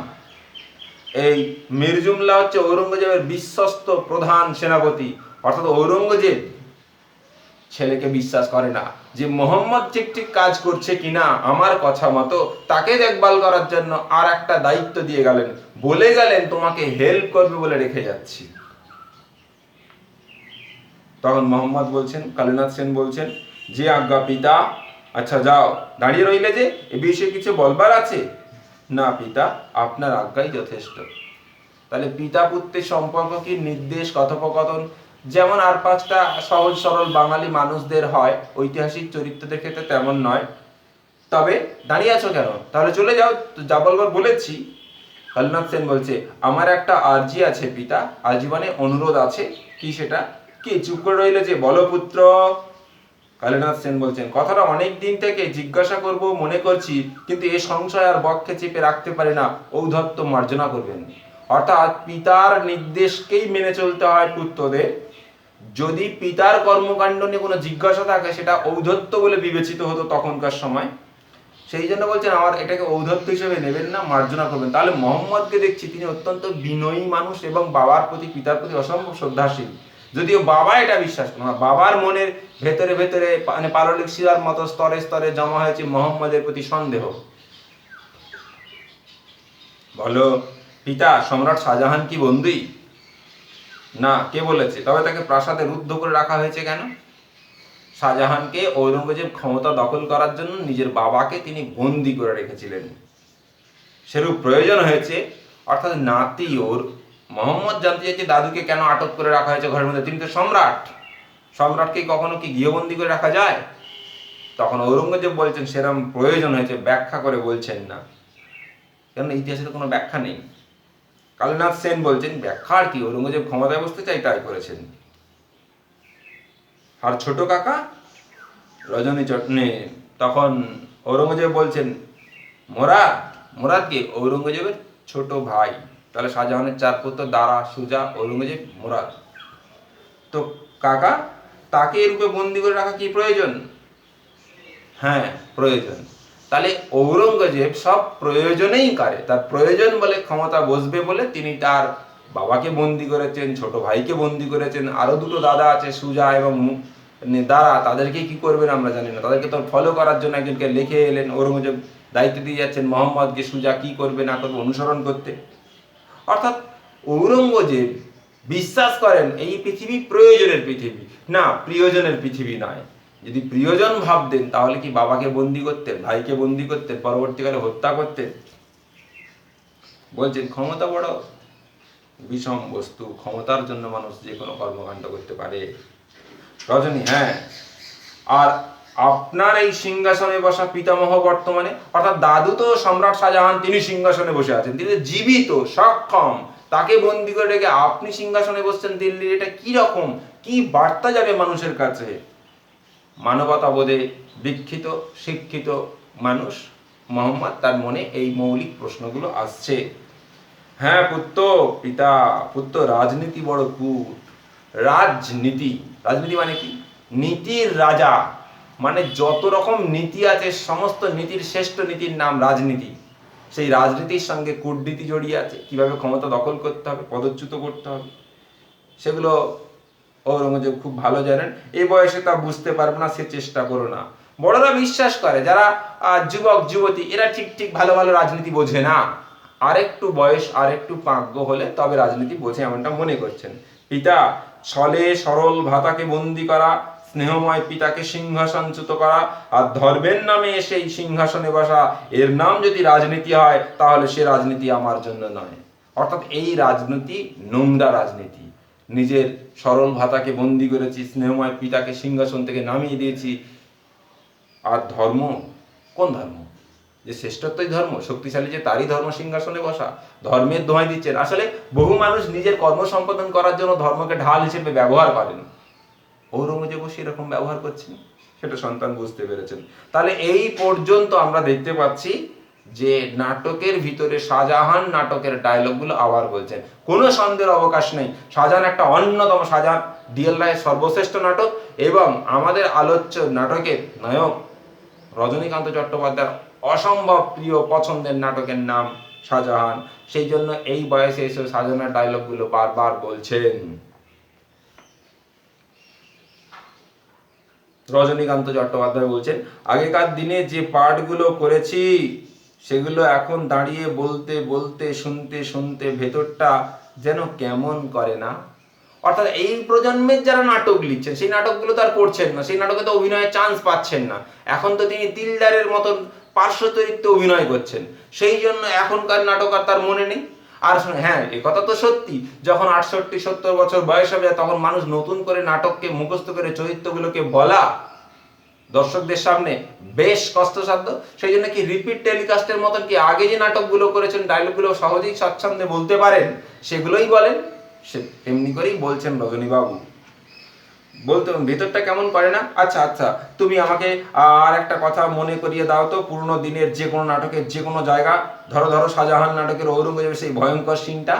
A: এই মিরজুমলা হচ্ছে ঔরঙ্গজেবের বিশ্বস্ত প্রধান সেনাপতি। অর্থাৎ ঔরঙ্গজেব ছেলেকে বিশ্বাস করে না যে মোহাম্মদ ঠিক কাজ করছে কিনা আমার কথা মতো, তাকে দেখভাল করার জন্য আর একটা দায়িত্ব দিয়ে গেলেন, বলে গেলেন তোমাকে হেল্প করবে বলে রেখে যাচ্ছি। তখন মোহাম্মদ বলছেন, কালীনাথ সেন বলছেন, যে আজ্ঞা পিতা। আচ্ছা যাও, দাঁড়িয়ে রইলে যে, এ বিষয়ে কিছু বলবার আছে? না পিতা, আপনার আজ্ঞাই যথেষ্ট। তাহলে পিতা পুত্রের সম্পর্ক কি নির্দেশ, কথোপকথন যেমন আর 5টা সহজ সরল বাঙালি মানুষদের হয়, ঐতিহাসিক চরিত্রদের ক্ষেত্রে তেমন নয়। তবে দাঁড়িয়ে আছো কেন? তাহলে চলে যাও, যা বলবার বলেছি। কালীনাথ সেন বলছে, আমার একটা আর্জি আছে পিতা, আর্জি মানে অনুরোধ আছে। কি সেটা? কি চুপ করে রইলে যে, বলো পুত্র। কালীনাথ সেন বলছেন, কথাটা অনেক দিন থেকে জিজ্ঞাসা করব মনে করছি, কিন্তু এ সংশয় আর বক্ষে চেপে রাখতে পারি না, ঔদ্ধত্য মার্জনা করবেন। অর্থাৎ পিতার নির্দেশকেই মেনে চলতে হয় পুত্রদের, যদি পিতার কর্মকাণ্ড নিয়ে কোনো জিজ্ঞাসা থাকে সেটা ঔদ্ধত্য বলে বিবেচিত হতো তখনকার সময়। সেই জন্য বলছেন আমার এটাকে ঔদ্ধত্য হিসেবে নেবেন না, মার্জনা করবেন। তাহলে মোহাম্মদকে দেখছি তিনি অত্যন্ত বিনয়ী মানুষ এবং বাবার প্রতি পিতার প্রতি অসম্ভব শ্রদ্ধাশীল। যদিও বাবা এটা বিশ্বাস করেন, বাবার মনের ভেতরে ভেতরে মানে পারলিক শিলার মতো স্তরে স্তরে জমা হয়েছে মোহাম্মদের প্রতি সন্দেহ। বলো, পিতা সম্রাট শাহজাহান কি বন্দী? না, কে বলেছে? তবে তাকে প্রাসাদে রুদ্ধ করে রাখা হয়েছে কেন? শাহজাহানকে ঔরঙ্গজেব ক্ষমতা দখল করার জন্য নিজের বাবাকে তিনি বন্দি করে রেখেছিলেন, সেরূপ প্রয়োজন হয়েছে। অর্থাৎ নাতি ওর মোহাম্মদ জানতে চাইছে দাদুকে কেন আটক করে রাখা হয়েছে ঘরের মধ্যে, তিনি তো সম্রাট, সম্রাটকে কখনো কি গৃহবন্দী করে রাখা যায়? তখন ঔরঙ্গজেব বলছেন সেরকম প্রয়োজন হয়েছে, ব্যাখ্যা করে বলছেন না, কেন ইতিহাসে তো কোনো ব্যাখ্যা নেই। কালীনাথ সেন বলছেন ব্যাখ্যা আর কি, ঔরঙ্গজেব ক্ষমতায় বসতে চাই তাই করেছেন। আর ছোট কাকা রজনী চটনে তখন ঔরঙ্গজেব বলছেন মুরাদ কে? ঔরঙ্গজেবের ছোট ভাই। তাহলে শাহজাহানের 4 পুত্র দারা, সুজা, ঔরঙ্গজেব, মুরাদ। তো কাকা তাকে এই রূপে বন্দি করে রাখা কি প্রয়োজন? হ্যাঁ, প্রয়োজন। তাহলে ঔরঙ্গজেব সব প্রয়োজনেই করে, তার প্রয়োজন বলে ক্ষমতা বসবে বলে তিনি তার বাবাকে বন্দি করেছেন, ছোট ভাইকে বন্দি করেছেন, আরো 2 দাদা আছে সুজা এবং দারা, তাদেরকে কি করবেন আমরা জানি না। তাদেরকে তো ফলো করার জন্য একজনকে লিখে এলেন, ঔরঙ্গজেব দায়িত্ব দিয়ে যাচ্ছেন মোহাম্মদকে সুজা কি করবে না করবে অনুসরণ করতে। অর্থাৎ ঔরঙ্গজেব বিশ্বাস করেন এই পৃথিবী প্রয়োজনের পৃথিবী, না প্রিয়জনের পৃথিবী নয়। যদি প্রিয়জন ভাবতেন তাহলে কি বাবাকে বন্দি করতেন, ভাইকে বন্দি করতেন, পরবর্তীকালে হত্যা করতেন? বলছেন ক্ষমতা বড় বিষম বস্তু, ক্ষমতার জন্য মানুষ যে কোনো কর্মকাণ্ড করতে পারে। রজনী, হ্যাঁ, আর আপনার এই সিংহাসনে বসা পিতামহ বর্তমানে, অর্থাৎ দাদু তো সম্রাট শাহজাহান, তিনি সিংহাসনে বসে আছেন, তিনি জীবিত সক্ষম, তাকে বন্দি করে রেখে আপনি সিংহাসনে বসছেন দিল্লির, এটা কি রকম, কি বার্তা যাবে মানুষের কাছে? মানবতাবোধে দীক্ষিত শিক্ষিত মানুষ মোহাম্মদ, তার মনে এই মৌলিক প্রশ্নগুলো আসছে। হ্যাঁ পুত্র, পিতা পুত্র, রাজনীতি বড় কূট। রাজনীতি, রাজনীতি মানে কি? নীতির রাজা, মানে যত রকম নীতি আছে সমস্ত নীতির শ্রেষ্ঠ নীতির নাম রাজনীতি। সেই রাজনীতির সঙ্গে কূটনীতি জড়িয়ে আছে, কিভাবে ক্ষমতা দখল করতে হবে, পদচ্যুত করতে হবে, সেগুলো ঔরঙ্গজেব খুব ভালো জানেন। এই বয়সে তা বুঝতে পারবে না, সে চেষ্টা করো না। বড়রা বিশ্বাস করে যারা যুবক যুবতী এরা ঠিক ঠিক ভালো ভালো রাজনীতি বোঝে না, আরেকটু বয়স আরেকটু পাজ্ঞ হলে তবে রাজনীতি বোঝে, এমনটা মনে করছেন। পিতা ছলে সরল ভাতাকে বন্দি করা, স্নেহময় পিতাকে সিংহাসনচ্যুত করা, আর ধর্মের নামে সেই সিংহাসনে বসা, এর নাম যদি রাজনীতি হয় তাহলে সে রাজনীতি আমার জন্য নয়। অর্থাৎ এই রাজনীতি নোংরা রাজনীতি। নিজের সরল ভাতাকে বন্দি করেছি, স্নেহময় পিতাকে সিংহাসন থেকে নামিয়ে দিয়েছি। আর ধর্ম, কোন ধর্ম? যে শ্রেষ্ঠত্বই ধর্ম, শক্তিশালী যে তারই ধর্ম সিংহাসনে বসা, ধর্মের দোহাই দিচ্ছেন। আসলে বহু মানুষ নিজের কর্ম সম্পাদন করার জন্য ধর্মকে ঢাল হিসেবে ব্যবহার করেন, ঔরঙ্গজেবও সেরকম ব্যবহার করছেন, সেটা সন্তান বুঝতে পেরেছেন। তাহলে এই পর্যন্ত আমরা দেখতে পাচ্ছি যে নাটকের ভিতরে শাহজাহান নাটকের ডায়লগগুলো আবার বলছেন, কোনো সন্দেহের অবকাশ নেই। শাহজাহান একটা অন্যতম, শাহজাহান ডিএল রায়ের সর্বশ্রেষ্ঠ নাটক এবং আমাদের আলোচ্য নাটকের নায়ক রজনীকান্ত চট্টোপাধ্যায়ের অসম্ভব প্রিয় পছন্দের নাটকের নাম শাহজাহান। সেই জন্য এই বয়সে এসে শাহজাহানের ডায়লগগুলো বারবার বলছেন। রজনীকান্ত চট্টোপাধ্যায় বলছেন, আগেকার দিনে যে পাঠগুলো করেছি সেগুলো এখন দাঁড়িয়ে বলতে বলতে শুনতে শুনতে ভেতরটা যেন কেমন করে না। অর্থাৎ এই প্রজন্মের যারা নাটক লিখছেন সেই নাটকগুলো তো আর করছেন না, সেই নাটকে তো অভিনয়ের চান্স পাচ্ছেন না। এখন তো তিনি দিলদারের মতন পার্শ্ব চরিত্রে অভিনয় করছেন, সেই জন্য এখনকার নাটক আর তার মনে নেই। আর হ্যাঁ, এ কথা তো সত্যি, যখন 68-70 বছর বয়স হবে তখন মানুষ নতুন করে নাটককে মুখস্থ করে চরিত্রগুলোকে বলা দর্শকদের সামনে বেশ কষ্টসাধ্য। সেই জন্য কি রিপিট টেলিকাস্টের মতন কি আগে যে নাটকগুলো করেছেন ডায়লগগুলো সহজেই স্বাচ্ছন্দ্যে বলতে পারেন, সেগুলোই বলেন। সে তেমনি করেই বলছেন রজনীবাবু। বলতে ভেতরটা কেমন করে না। আচ্ছা আচ্ছা, তুমি আমাকে আর একটা কথা মনে করিয়ে দাও তো, পুরনো দিনের যে কোনো নাটকের যে কোনো জায়গা, ধরো শাহজাহান নাটকের ঔরঙ্গজেবের সেই ভয়ঙ্কর সিনটা,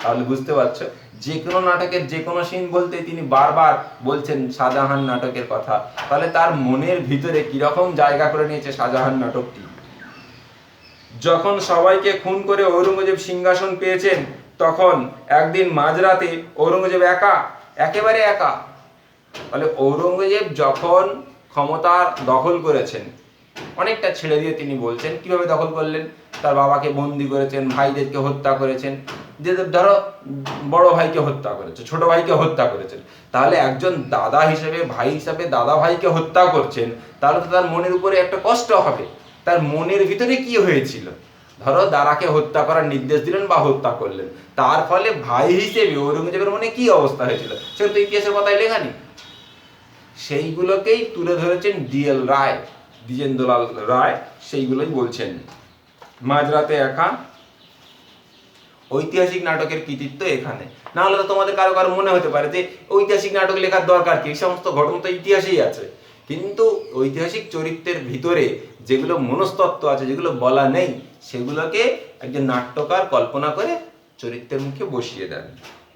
A: তাহলে বুঝতে পারছো যে কোনো নাটকের যে কোনো সিন বলতে তিনি বারবার বলছেন শাহজাহান নাটকের কথা। তাহলে তার মনের ভিতরে কিরকম জায়গা করে নিয়েছে শাহজাহান নাটকটি। যখন সবাইকে খুন করে ঔরঙ্গজেব সিংহাসন পেয়েছেন, তখন একদিন মাঝরাতে ঔরঙ্গজেব একা, একেবারে একা। তাহলে ঔরঙ্গজেব যখন ক্ষমতা দখল করেছেন, অনেকটা ছেড়ে দিয়ে তিনি বলছেন কিভাবে দখল করলেন। তার বাবাকে বন্দি করেছেন, ভাইদেরকে হত্যা করেছেন, যে ধরো বড় ভাইকে হত্যা করেছে, ছোট ভাইকে হত্যা করেছেন। তাহলে একজন দাদা হিসেবে, ভাই হিসেবে দাদা ভাইকে হত্যা করছেন, তাহলে তো তার মনের উপরে একটা কষ্ট হবে। তার মনের ভিতরে কি হয়েছিল, ধরো দাদাকে হত্যা করার নির্দেশ দিলেন বা হত্যা করলেন, তার ফলে ভাই হিসেবে ঔরঙ্গজেবের মনে কি অবস্থা হয়েছিল সেটা তো ইতিহাসের পাতায় লেখা নেই। সেইগুলোকেই তুলে ধরেছেন ডিএল রায়, দ্বিজেন্দ্রলাল রায়, সেইগুলোই বলছেন। মাঝরাতে একা ঐতিহাসিক নাটকের কৃতিত্ব এখানে। না হলে তো তোমাদের কারো কারো মনে হতে পারে যে ঐতিহাসিক নাটক লেখার দরকার কি, এই সমস্ত ঘটনা তো ইতিহাসেই আছে। কিন্তু ঐতিহাসিক চরিত্রের ভিতরে যেগুলো মনস্তত্ত্ব আছে, যেগুলো বলা নেই, সেগুলোকে একজন নাট্যকার কল্পনা করে চরিত্রের মুখে বসিয়ে দেন।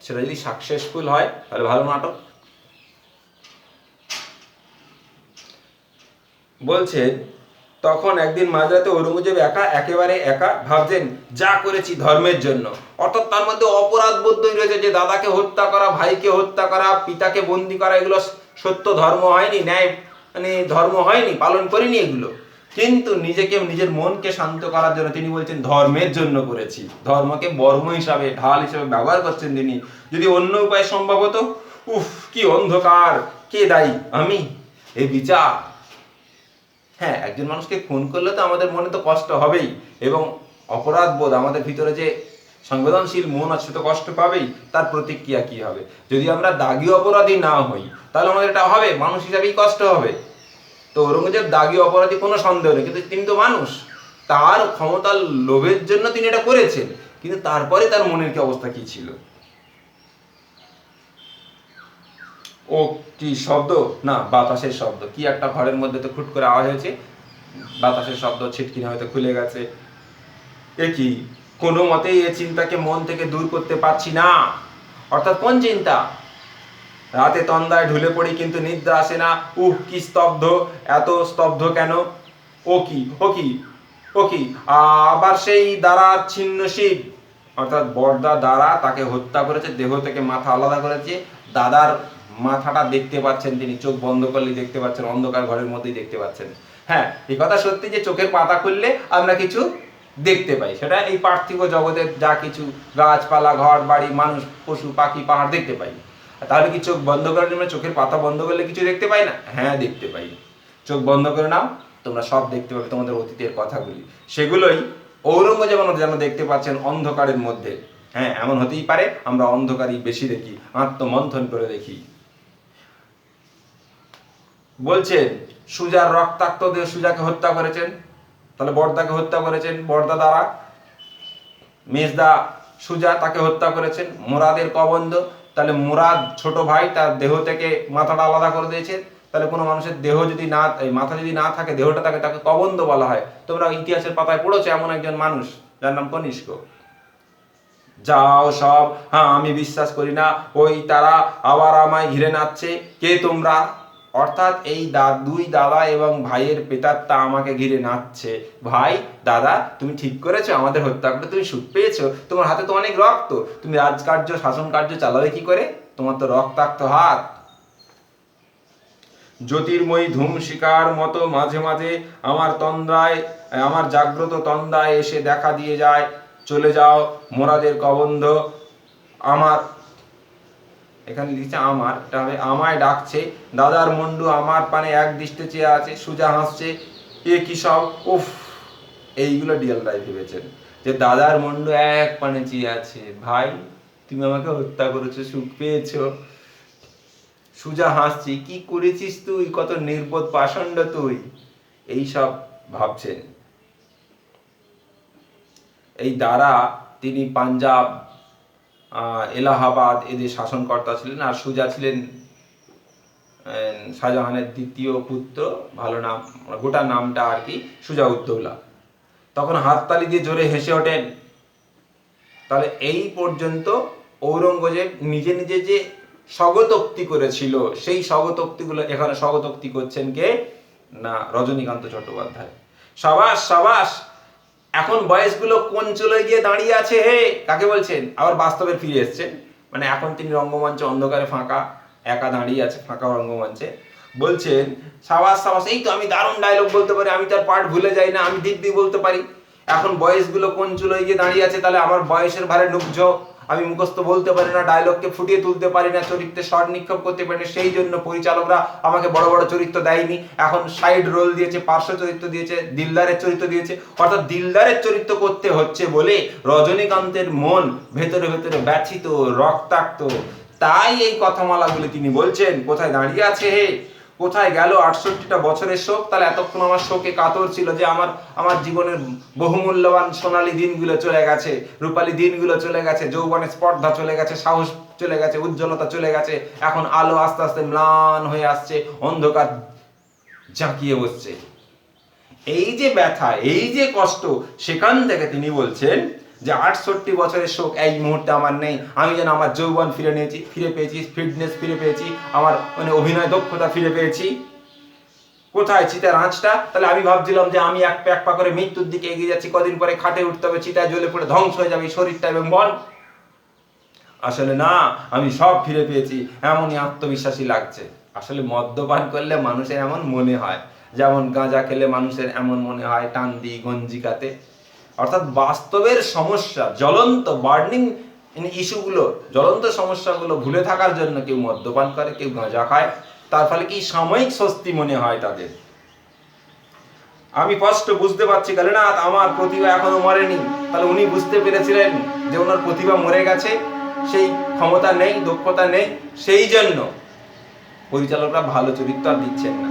A: সেটা যদি সাকসেসফুল হয় তাহলে ভালো নাটক। বলছেন তখন একদিন মাঝরাতে ঔরঙ্গজেব একা, একেবারে একা, ভাবছেন যা করেছি ধর্মের জন্য। অর্থাৎ তার মধ্যে অপরাধ বোধ তৈরি হয়েছে যে দাদাকে হত্যা করা, ভাইকে হত্যা করা, পিতাকে বন্দি করা, এগুলো সত্য ধর্ম হয়নি, ন্যায় মানে ধর্ম হয়নি, পালন করিনি এগুলো। কিন্তু নিজেকে, নিজের মনকে শান্ত করার জন্য তিনি বলছেন ধর্মের জন্য করেছি। ধর্মকে বর্ম হিসাবে, ঢাল হিসাবে ব্যবহার করছেন তিনি। যদি অন্য উপায় সম্ভব হতো, উফ কি অন্ধকার, কে দায়ী, আমি, এ বিচার। হ্যাঁ, একজন মানুষকে খুন করলে তো আমাদের মনে তো কষ্ট হবেই, এবং অপরাধ বোধ, আমাদের ভিতরে যে সংবেদনশীল মন আছে তো কষ্ট পাবেই। তার প্রতিক্রিয়া কি হবে? যদি আমরা দাগী অপরাধী না হই তাহলে আমাদের এটা হবে, মানুষ হিসাবেই কষ্ট হবে। তো ঔরঙ্গজেব দাগী অপরাধী কোনো সন্দেহ নেই, কিন্তু তিনি তো মানুষ, তার ক্ষমতার লোভের জন্য তিনি এটা করেছেন। কিন্তু তারপরে তার মনের কি অবস্থা কি ছিল? ও কি শব্দ? না, বাতাসের শব্দ। কি একটা ঘরের মধ্যে তো খুট করে আওয়াজ হয়েছে, বাতাসের শব্দ, ছিটকিনি হয়তো খুলে গেছে। এ কি, কোনো মতেই এ চিন্তাকে মন থেকে দূর করতে পারছি না। অর্থাৎ কোন চিন্তা? রাতে তন্দায় ঢুলে পড়ি কিন্তু নিদ্রা আসে না। কি স্তব্ধ, এত স্তব্ধ কেন? ও কি, ও কি, ও কি, আবার সেই দ্বারার ছিন্ন শিব, অর্থাৎ বড়দা দ্বারা তাকে হত্যা করেছে, দেহ থেকে মাথা আলাদা করেছে। দাদার মাথাটা দেখতে পাচ্ছেন তিনি, চোখ বন্ধ করলে দেখতে পাচ্ছেন, অন্ধকার ঘরের মধ্যেই দেখতে পাচ্ছেন। হ্যাঁ, এই কথা সত্যি যে চোখের পাতা খুললে আমরা কিছু দেখতে পাই, সেটা এই পার্থিব জগতের যা কিছু গাছপালা, ঘর বাড়ি, মানুষ, পশু পাখি, পাহাড় দেখতে পাই। তাহলে কি চোখ বন্ধ করার জন্য, চোখের পাতা বন্ধ করলে কিছু দেখতে পাই না? হ্যাঁ, দেখতে পাই। চোখ বন্ধ করে নাও, তোমরা সব দেখতে পাবে, তোমাদের অতীতের কথাগুলি। সেগুলোই ঔরঙ্গজেব যেন দেখতে পাচ্ছেন অন্ধকারের মধ্যে। হ্যাঁ, এমন হতেই পারে আমরা অন্ধকারই বেশি দেখি, আত্মমন্থন করে দেখি। বলছেন সুজার রক্তাক্ত দেহ, সুজাকে হত্যা করেছেন, তাহলে বড়দাকে হত্যা করেছেন বড়দা দ্বারা, মেজদা সুজা তাকে হত্যা করেছেন। মুরাদের কবন্ধ, তাহলে মুরাদ ছোট ভাই, তার দেহ থেকে মাথাটা আলাদা করে দিয়েছেন। তাহলে কোনো মানুষের দেহ যদি না, মাথা যদি না থাকে, দেহটা থাকে, তাকে কবন্ধ বলা হয়। তোমরা ইতিহাসের পাতায় পড়েছো এমন একজন মানুষ যার নাম কনিষ্ক। যাও সব, হ্যাঁ আমি বিশ্বাস করি না, ওই তারা আবার আমায় ঘিরে নাচছে, কে তোমরা? অর্থাৎ এই দুই দাদা এবং ভাইয়ের প্রেতাত্মা আমাকে ঘিরে নাচছে। ভাই, দাদা, তুমি ঠিক করেছো আমাদের হত্যা করে, তুমি সুখ পেয়েছো, তোমার হাতে তো অনেক রক্ত, তুমি রাজকার্য, শাসন কার্য চালাবে কি করে? তোমার তো রক্তাক্ত হাত। জ্যোতির্ময়ী ধূম শিকার মতো মাঝে মাঝে আমার তন্দ্রায়, আমার জাগ্রত তন্দ্রায় এসে দেখা দিয়ে যায়। চলে যাও মোরাদের কবন্ধ, আমার, এখানে লিখছে আমার, এটা হবে আমায় ডাকছে। দাদার মুন্ডু আমার পানে এক দৃষ্টে চেয়ে আছে, সুজা হাসছে। এ কি সব, উফ। এইগুলো ডিএল রায় ভেবেছেন যে দাদার মুন্ডু এক পানে চেয়ে আছে, ভাই তুমি আমাকে হত্যা করেছো, সুখ পেয়েছো। সুজা হাসছি, কি করেছিস তুই, কত নির্বোধ পাষণ্ড তুই, এই সব ভাবছেন। এই দ্বারা তিনি পাঞ্জাব, এলাহাবাদ এদের শাসনকর্তা ছিলেন। আর সুজা ছিলেন শাহজাহানের দ্বিতীয় পুত্র, ভালো নাম, গোটা নামটা আর কি সুজা-উদ-দৌলা। তখন হাততালি দিয়ে জোরে হেসে ওঠেন। তাহলে এই পর্যন্ত ঔরঙ্গজেব নিজে নিজে যে স্বগতোক্তি করেছিল, সেই স্বগতোক্তিগুলো এখানে স্বগতোক্তি করছেন কে না রজনীকান্ত চট্টোপাধ্যায়। সাবাস সাবাস, এখন বয়সগুলো কোন চলে গিয়ে দাঁড়িয়ে আছে হে, কাকে বলছেন? আবার বাস্তবে ফিরে এসছেন, মানে এখন তিনি রঙ্গমঞ্চে অন্ধকারে ফাঁকা একা দাঁড়িয়ে আছে, ফাঁকা রঙ্গমঞ্চে, বলছেন সাবাস সাবাস, এই তো আমি দারুণ ডায়লগ বলতে পারি, আমি তার পার্ট ভুলে যাই না, আমি দিব্যি বলতে পারি। এখন বয়সগুলো কোন চুলো গিয়ে দাঁড়িয়ে আছে, তাহলে আমার বয়সের ভারে নুব্জ, আমি মুখস্থ বলতে পারি না, ডায়লগকে ফুটিয়ে তুলতে পারি না, চরিত্রে শর্ট নিক্ষেপ করতে পারি না, সেই জন্য পরিচালকরা আমাকে বড় বড় চরিত্র দেয়নি, এখন সাইড রোল দিয়েছে, পার্শ্ব চরিত্র দিয়েছে, দিলদারের চরিত্র দিয়েছে। অর্থাৎ দিলদারের চরিত্র করতে হচ্ছে বলে রজনীকান্তের মন ভেতরে ভেতরে ব্যথিত, রক্তাক্ত, তাই এই কথামালাগুলি তিনি বলছেন। কোথায় দাঁড়িয়ে আছে হে, কোথায় গেল 68টা বছরের শোক? তাহলে এতক্ষণ আমার শোকে কাতর ছিল যে আমার জীবনের বহুমূল্যবান সোনালী দিনগুলো চলে গেছে, রূপালী দিনগুলো চলে গেছে, যৌবনের স্পর্ধা চলে গেছে, সাহস চলে গেছে, উজ্জ্বলতা চলে গেছে, এখন আলো আস্তে আস্তে ম্লান হয়ে আসছে, অন্ধকার ঝাঁকিয়ে বসছে। এই যে ব্যথা, এই যে কষ্ট, সেখান থেকে তিনি বলছেন যে 68 বছরের শোক এই মুহূর্তে আমার নেই, আমি যেন আমার যৌবন ফিরে পেয়েছি, ফিটনেস ফিরে পেয়েছি, আমার মানে অভিনয় দক্ষতা ফিরে পেয়েছি। কোথায় চিতার আঁচটা? তাহলে আমি ভাবছিলাম যে আমি এক পা করে মৃত্যুর দিকে এগিয়ে যাচ্ছি, কদিন পরে খাটে উঠতে হবে, চিতায় জ্বলে পড়ে ধ্বংস হয়ে যাবে শরীরটা এবং মন। আসলে না, আমি সব ফিরে পেয়েছি, এমনই আত্মবিশ্বাসী লাগছে। আসলে মদ্যপান করলে মানুষের এমন মনে হয়, যেমন গাঁজা খেলে মানুষের এমন মনে হয় টান দি গঞ্জিকাতে। অর্থাৎ বাস্তবের সমস্যা, জ্বলন্ত বার্নিং ইস্যুগুলো, জ্বলন্ত সমস্যাগুলো ভুলে থাকার জন্য কেউ মদ্যপান করে, কেউ গাঁজা খায়, তার ফলে কি সাময়িক স্বস্তি মনে হয় তাদের। আমি স্পষ্ট বুঝতে পারছি কালীনাথ আমার প্রতিভা এখনো মরেনি। তাহলে উনি বুঝতে পেরেছিলেন যে ওনার প্রতিভা মরে গেছে, সেই ক্ষমতা নেই, দক্ষতা নেই, সেই জন্য পরিচালকরা ভালো চরিত্র আর দিচ্ছেন না।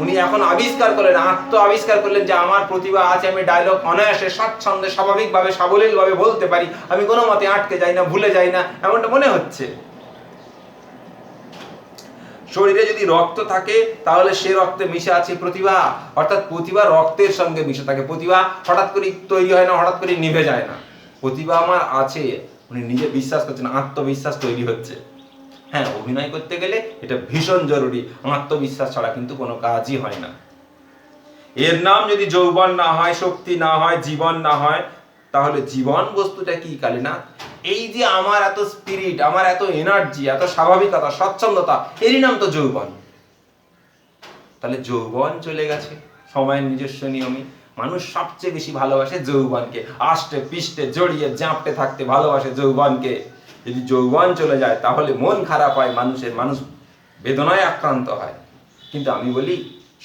A: উনি এখন আবিষ্কার করলেন, আত্ম আবিষ্কার করলেন যে আমার প্রতিভা আছে, আমি ডায়লগ অনায়াসে স্বাচ্ছন্দ্যে স্বাভাবিকভাবে সাবলীলভাবে বলতে পারি, আমি কোনো মতে আটকে যাই না, ভুলে যাই না, এমনটা মনে হচ্ছে। শরীরে যদি রক্ত থাকে তাহলে সে রক্তে মিশে আছে প্রতিভা, অর্থাৎ প্রতিভা রক্তের সঙ্গে মিশে থাকে। প্রতিভা হঠাৎ করে তৈরি হয় না, হঠাৎ করে নিভে যায় না। প্রতিভা আমার আছে, উনি নিজে বিশ্বাস করছেন, আত্মবিশ্বাস তৈরি হচ্ছে। হ্যাঁ, অভিনয় করতে গেলে এটা ভীষণ জরুরি, আত্মবিশ্বাস ছাড়া কিন্তু কোনো কাজই হয় না। এর নাম যদি যৌবন না হয়, শক্তি না হয়, জীবন না হয়, তাহলে জীবন বস্তুটা কি কালীনাথ? এই যে আমার এত স্পিরিট, আমার এত এনার্জি, এত স্বাভাবিকতা, স্বচ্ছন্দতা, এরই নাম তো যৌবন। তাহলে যৌবন চলে গেছে সময়ের নিজস্ব নিয়মে। মানুষ সবচেয়ে বেশি ভালোবাসে যৌবনকে, আষ্টে পিষ্টে জড়িয়ে জাঁপটে থাকতে ভালোবাসে যৌবনকে। যদি যৌবন চলে যায় তাহলে মন খারাপ হয় মানুষের, মানুষ বেদনায় আক্রান্ত হয়। কিন্তু আমি বলি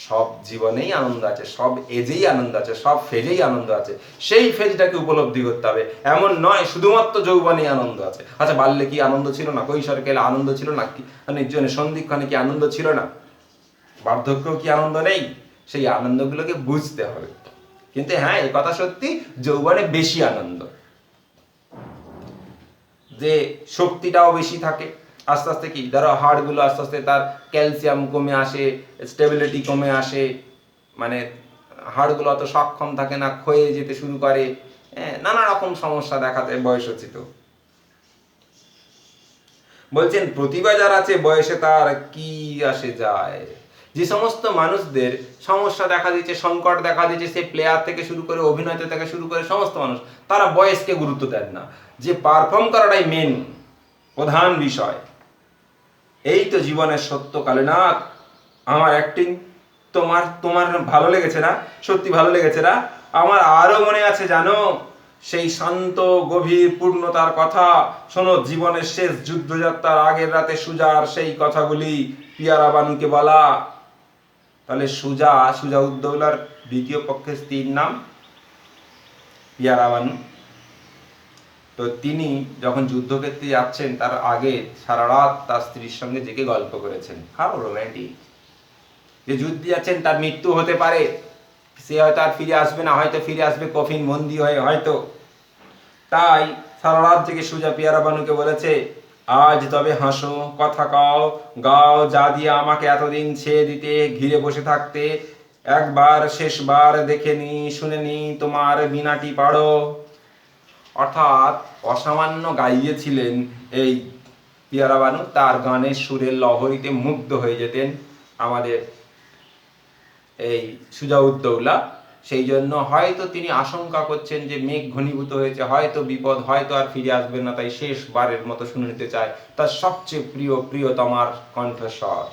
A: সব জীবনেই আনন্দ আছে, সব এজেই আনন্দ আছে, সব ফেজেই আনন্দ আছে। সেই ফেজটাকে উপলব্ধি করতে হবে। এমন নয় শুধুমাত্র যৌবনেই আনন্দ আছে। আচ্ছা, বাল্যে কি আনন্দ ছিল না? কৈশোরকালে আনন্দ ছিল না? মানে সন্ধিক্ষণে কি আনন্দ ছিল না? বার্ধক্যেও কি আনন্দ নেই? সেই আনন্দগুলোকে বুঝতে হবে। কিন্তু হ্যাঁ, এই কথা সত্যি, যৌবনে বেশি আনন্দ, যে শক্তিটাও বেশি থাকে। আস্তে আস্তে কি ধরো হাড়গুলো আস্তে আস্তে তার ক্যালসিয়াম কমে আসে, স্টেবিলিটি কমে আসে, মানে হাড়গুলো অত সক্ষম থাকে না, ক্ষয়ে যেতে শুরু করে, নানা রকম সমস্যা দেখাতে বয়সোচিত। বলছেন প্রতিভা যার আছে বয়সে তার কি আসে যায়। যে সমস্ত মানুষদের সমস্যা দেখা দিচ্ছে, সংকট দেখা দিচ্ছে, সে প্লেয়ার থেকে শুরু করে অভিনেতা থেকে শুরু করে সমস্ত মানুষ, তারা বয়সকে গুরুত্ব দেন না, যে পারফর্ম করাটাই মেন প্রধান বিষয়। এই তো জীবনের সত্য কালীনাথ। আমার অ্যাক্টিং তোমার তোমার ভালো লেগেছে না? সত্যি ভালো লেগেছে না? আমার আরো মনে আছে জানো সেই শান্ত গভীর পূর্ণতার কথা। শোনো, জীবনের শেষ যুদ্ধযাত্রার আগের রাতে সুজার সেই কথাগুলি পিয়ারা বানুকে বলা। তাহলে সুজা উদ্দৌলার দ্বিতীয় পক্ষের স্ত্রীর নাম পিয়ারা বানু। তো তিনি যখন যুদ্ধক্ষেত্রে যাচ্ছেন তার আগে সারা রাত তার স্ত্রীর সঙ্গে জেগে গল্প করেছেন। How romantic! যে যুদ্ধে যাচ্ছেন তার মৃত্যু হতে পারে, সে হয়তো আর ফিরে আসবে না, হয়তো ফিরে আসবে কফিন বন্দি হয়ে হয়তো। তাই সারা রাত জেগে সুজা পিয়ারা বানুকে বলেছে, আজ তবে হাসো, কথা কও, গাও, যা দিয়ে আমাকে এতদিন ছেড়ে দিতে, ঘিরে বসে থাকতে, একবার শেষবার দেখে নি, শুনে নি তোমার বীণাটি পাড়ো। অর্থাৎ অসামান্য গাইয়েছিলেন এই পিয়ারা বানু, তার গানের সুরের লহরীতে মুগ্ধ হয়ে যেতেন আমাদের এই সুজাউদ্দৌলা। সেই জন্য হয়তো তিনি আশঙ্কা করছেন যে মেঘ ঘনীভূত হয়েছে, হয়তো বিপদ, হয়তো আর ফিরে আসবে না, তাই শেষবারের মতো শুনে নিতে চায় তার সবচেয়ে প্রিয়তমার কণ্ঠস্বর।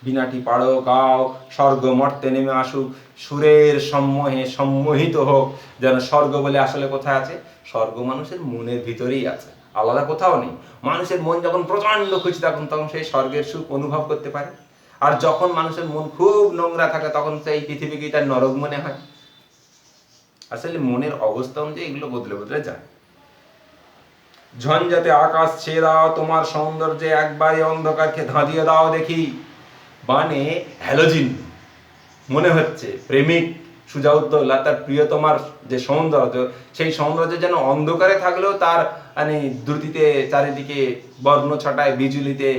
A: বিনাটি পাড়ো গাও, স্বর্গ মর্তে নেমে আসুক, সুরের সম্মোহে সম্মোহিত হোক। যেন স্বর্গ বলে আসলে কোথায় আছে? স্বর্গ মানুষের মনের ভিতরেই আছে, আলাদা কোথাও নেই। মানুষের মন যখন প্রচন্ড খুশি তখন সেই স্বর্গের সুখ অনুভব করতে পারে। আর যখন মানুষের মন খুব নোংরা থাকে তখন সেই পৃথিবীকে তার নরক মনে হয়। আসলে মনের অবস্থা অনুযায়ী এগুলো বদলে বদলে যায়। ঝঞ্ঝাতে আকাশ ছেয়ে দাও, তোমার সৌন্দর্যে একবারে অন্ধকারকে ধাঁধিয়ে দাও দেখি। মানে হ্যালোজিন মনে হচ্ছে প্রেমিক সুজাউদ্দৌলা তার প্রিয়তমার যে সৌন্দর্য, সেই সৌন্দর্য যেন অন্ধকারে থাকলেও তার মানে দ্রুতিতে চারিদিকে বর্ণ ছটায়, বিজুলিতে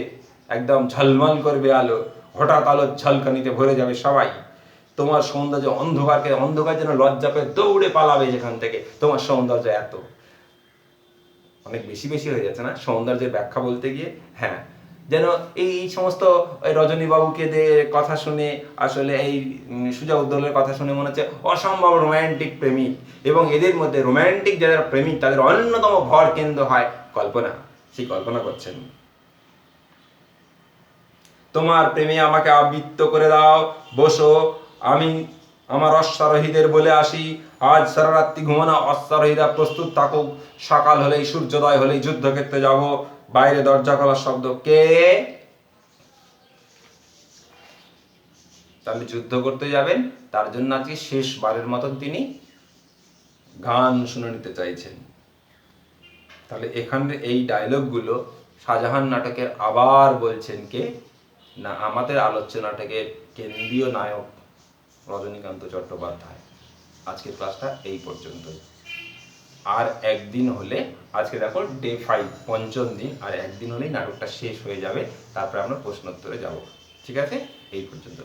A: একদম ঝলমল করবে আলো, হঠাৎ আলো ঝলকানিতে ভরে যাবে সবাই। তোমার সৌন্দর্য অন্ধকার যেন লজ্জা পেয়ে দৌড়ে পালাবে যেখান থেকে। তোমার সৌন্দর্য এত, অনেক বেশি বেশি হয়ে যাচ্ছে না সৌন্দর্যের ব্যাখ্যা বলতে গিয়ে? হ্যাঁ, যেন এই সমস্ত রজনী বাবুকে কথা শুনে, আসলে এই সুজাউদ্দৌলার কথা শুনে মনে হচ্ছে অসম্ভব রোম্যান্টিক প্রেমিক। এবং এদের মধ্যে রোম্যান্টিক যারা প্রেমিক তাদের অন্যতম ভর কেন্দ্র হয় কল্পনা। সেই কল্পনা করছেন, তোমার প্রেমে আমাকে আবৃত্ত করে দাও, বসো, আমি আমার অশ্বারোহীদের বলে আসি, আজ সারা রাত্রি ঘুমানো, অশ্বারোহীরা প্রস্তুত থাকুক, সকাল হলেই সূর্যোদয় হলেই যুদ্ধক্ষেত্রে যাব। বাইরে দরজা খোলার শব্দ, কে? তাহলে যুদ্ধ করতে যাবেন, তার জন্য আজকে শেষবারের মতন তিনি গান শুনে নিতে চাইছেন। তাহলে এখানে এই ডায়লগগুলো শাহজাহান নাটকের আবার বলছেন কে? না, আমাদের আলোচ্য নাটকের কেন্দ্রীয় নায়ক রজনীকান্ত চট্টোপাধ্যায়। আজকের ক্লাসটা এই পর্যন্তই। আর একদিন হলে, আজকে দেখো ডে 5, পঞ্চম দিন, আর একদিন হলেই নাটকটা শেষ হয়ে যাবে। তারপরে আমরা প্রশ্নোত্তরে যাব। ঠিক আছে, এই পর্যন্ত।